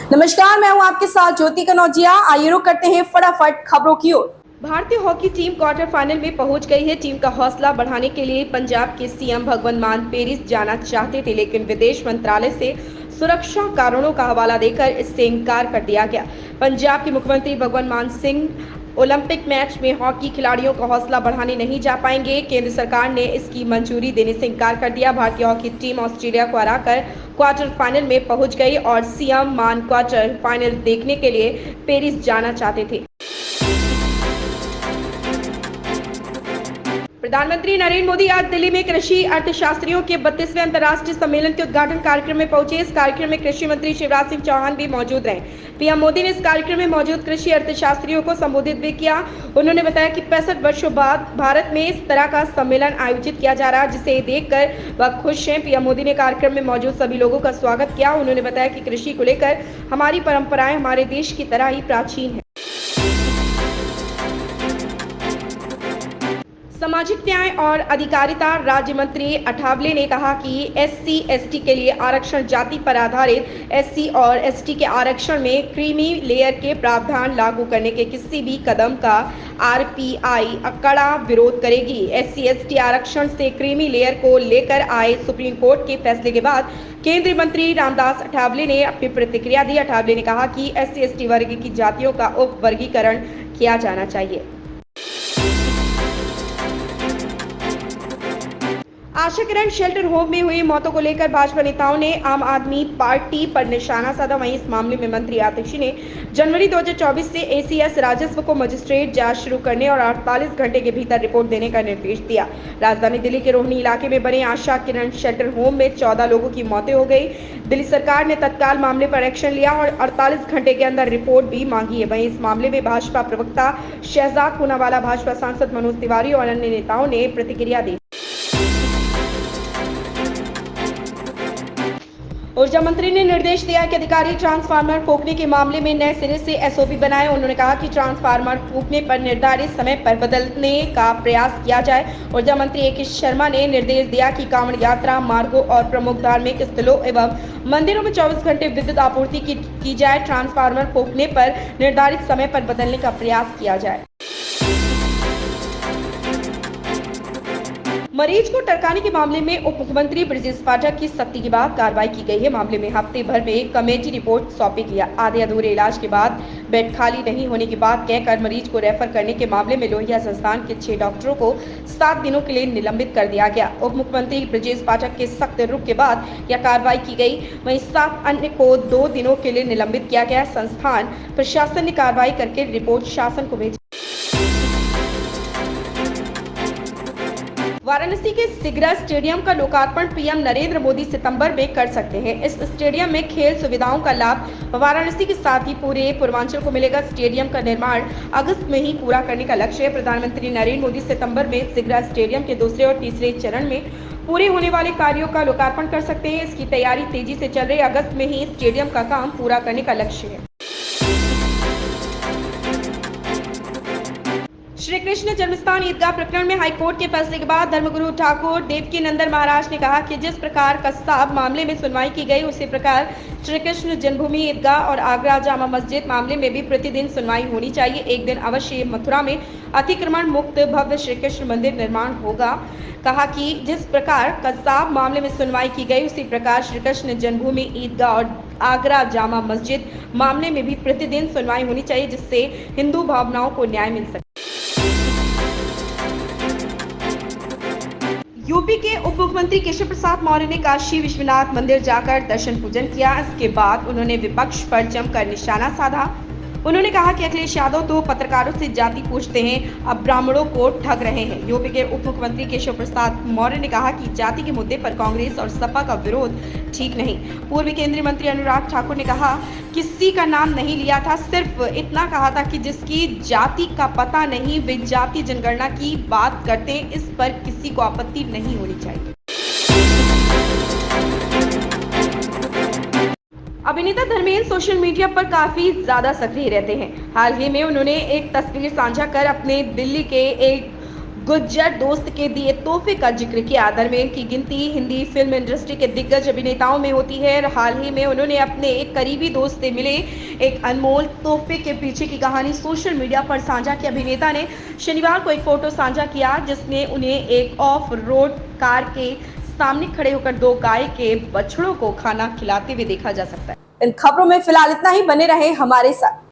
नमस्कार, मैं हूं आपके साथ ज्योति कनौजिया। आइए रुक करते हैं फटाफट खबरों की ओर। भारतीय हॉकी टीम क्वार्टर फाइनल में पहुंच गई है। टीम का हौसला बढ़ाने के लिए पंजाब के सीएम भगवंत मान पेरिस जाना चाहते थे, लेकिन विदेश मंत्रालय से सुरक्षा कारणों का हवाला देकर इससे इनकार कर दिया गया। पंजाब के मुख्यमंत्री भगवंत मान सिंह ओलंपिक मैच में हॉकी खिलाड़ियों का हौसला बढ़ाने नहीं जा पाएंगे। केंद्र सरकार ने इसकी मंजूरी देने से इनकार कर दिया। भारतीय हॉकी टीम ऑस्ट्रेलिया को हराकर क्वार्टर फाइनल में पहुंच गई और सीएम मान क्वार्टर फाइनल देखने के लिए पेरिस जाना चाहते थे। प्रधानमंत्री नरेंद्र मोदी आज दिल्ली में कृषि अर्थशास्त्रियों के 32वें अंतर्राष्ट्रीय सम्मेलन के उद्घाटन कार्यक्रम में पहुंचे। इस कार्यक्रम में कृषि मंत्री शिवराज सिंह चौहान भी मौजूद रहे। पीएम मोदी ने इस कार्यक्रम में मौजूद कृषि अर्थशास्त्रियों को संबोधित भी किया। उन्होंने बताया कि 65 वर्षों बाद भारत में इस तरह का सम्मेलन आयोजित किया जा रहा है, जिसे देखकर वह खुश हैं। पीएम मोदी ने कार्यक्रम में मौजूद सभी लोगों का स्वागत किया। उन्होंने बताया कि कृषि को लेकर हमारी परंपराएं हमारे देश की तरह ही प्राचीन है। सामाजिक न्याय और अधिकारिता राज्य मंत्री अठावले ने कहा कि SC/ST के लिए आरक्षण जाति पर आधारित SC और ST के आरक्षण में क्रीमी लेयर के प्रावधान लागू करने के किसी भी कदम का RPI कड़ा विरोध करेगी। SC/ST आरक्षण से क्रीमी लेयर को लेकर आए सुप्रीम कोर्ट के फैसले के बाद केंद्रीय मंत्री रामदास अठावले ने अपनी प्रतिक्रिया दी। अठावले ने कहा कि SC/ST वर्ग की जातियों का उप वर्गीकरण किया जाना चाहिए। आशा किरण शेल्टर होम में हुई मौतों को लेकर भाजपा नेताओं ने आम आदमी पार्टी पर निशाना साधा। वहीं इस मामले में मंत्री आतिशी ने जनवरी 2024 से ACS राजस्व को मजिस्ट्रेट जांच शुरू करने और 48 घंटे के भीतर रिपोर्ट देने का निर्देश दिया। राजधानी दिल्ली के रोहिणी इलाके में बने आशा किरण शेल्टर होम में 14 लोगों की मौतें हो गई। दिल्ली सरकार ने तत्काल मामले पर एक्शन लिया और 48 घंटे के अंदर रिपोर्ट भी मांगी है। वहीं इस मामले में भाजपा प्रवक्ता शहजाद पूनावाला, भाजपा सांसद मनोज तिवारी और अन्य नेताओं ने प्रतिक्रिया दी। ऊर्जा मंत्री ने निर्देश दिया कि अधिकारी ट्रांसफार्मर फूंकने के मामले में नए सिरे से SOP बनाएं। उन्होंने कहा कि ट्रांसफार्मर फूंकने पर निर्धारित समय पर बदलने का प्रयास किया जाए। ऊर्जा मंत्री AK शर्मा ने निर्देश दिया कि कांवड़ यात्रा मार्गों और प्रमुख धार्मिक स्थलों एवं मंदिरों में 24 घंटे विद्युत आपूर्ति की जाए। ट्रांसफार्मर फूंकने पर निर्धारित समय पर बदलने का प्रयास किया जाए। मरीज को टरकाने के मामले में उप मुख्यमंत्री ब्रजेश पाठक की सख्ती के बाद कार्रवाई की गई है। मामले में हफ्ते भर में कमेटी रिपोर्ट सौंपी गई। आधे अधूरे इलाज के बाद बेड खाली नहीं होने की बात कहकर मरीज को रेफर करने के मामले में लोहिया संस्थान के 6 डॉक्टरों को 7 दिनों के लिए निलंबित कर दिया गया। उप मुख्यमंत्री ब्रजेश पाठक के सख्त रुख के बाद यह कार्रवाई की गई। वहीं 7 अन्य को 2 दिनों के लिए निलंबित किया गया। संस्थान प्रशासन ने कार्रवाई करके रिपोर्ट शासन को भेजी। वाराणसी के सिगरा स्टेडियम का लोकार्पण पीएम नरेंद्र मोदी सितंबर में कर सकते हैं। इस स्टेडियम में खेल सुविधाओं का लाभ वाराणसी के साथ ही पूरे पूर्वांचल को मिलेगा। स्टेडियम का निर्माण अगस्त में ही पूरा करने का लक्ष्य है। प्रधानमंत्री नरेंद्र मोदी सितंबर में सिगरा स्टेडियम के दूसरे और तीसरे चरण में पूरे होने वाले कार्यों का लोकार्पण कर सकते हैं। इसकी तैयारी तेजी से चल रही है। अगस्त में ही स्टेडियम का काम पूरा करने का लक्ष्य है। श्री कृष्ण जन्मस्थान ईदगाह प्रकरण में हाईकोर्ट के फैसले के बाद धर्मगुरु ठाकुर देवकी नंदन महाराज ने कहा कि जिस प्रकार कस्साब मामले में सुनवाई की गई, उसी प्रकार श्री कृष्ण जन्मभूमि ईदगाह और आगरा जामा मस्जिद मामले में भी प्रतिदिन सुनवाई होनी चाहिए। एक दिन अवश्य मथुरा में अतिक्रमण मुक्त भव्य श्री कृष्ण मंदिर निर्माण होगा। कहा कि जिस प्रकार कस्साब मामले में सुनवाई की गई, उसी प्रकार श्री कृष्ण जन्मभूमि ईदगाह और आगरा जामा मस्जिद मामले में भी प्रतिदिन सुनवाई होनी चाहिए, जिससे हिंदू भावनाओं को न्याय मिल सके। यूपी के उप मुख्यमंत्री केशव प्रसाद मौर्य ने काशी विश्वनाथ मंदिर जाकर दर्शन पूजन किया। इसके बाद उन्होंने विपक्ष पर जमकर निशाना साधा। उन्होंने कहा कि अखिलेश यादव तो पत्रकारों से जाति पूछते हैं, अब ब्राह्मणों को ठग रहे हैं। यूपी के उप मुख्यमंत्री केशव प्रसाद मौर्य ने कहा कि जाति के मुद्दे पर कांग्रेस और सपा का विरोध ठीक नहीं। पूर्व केंद्रीय मंत्री अनुराग ठाकुर ने कहा, किसी का नाम नहीं लिया था, सिर्फ इतना कहा था कि जिसकी जाति का पता नहीं वे जाति जनगणना की बात करते हैं, इस पर किसी को आपत्ति नहीं होनी चाहिए। अभिनेता धर्मेंद्र सोशल मीडिया पर काफी ज्यादा सक्रिय रहते हैं। हाल ही में उन्होंने एक तस्वीर साझा कर अपने दिल्ली के एक गुज्जर दोस्त के दिए तोहफे का जिक्र किया। धर्मेंद्र की गिनती हिंदी फिल्म इंडस्ट्री के दिग्गज अभिनेताओं में होती है। हाल ही में उन्होंने अपने एक करीबी दोस्त से मिले एक अनमोल तोहफे के पीछे की कहानी सोशल मीडिया पर साझा की। अभिनेता ने शनिवार को एक फोटो साझा किया जिसमें उन्हें एक ऑफ रोड कार के सामने खड़े होकर 2 गाय के बछड़ों को खाना खिलाते हुए देखा जा सकता है। इन खबरों में फिलहाल इतना ही। बने रहे हमारे साथ।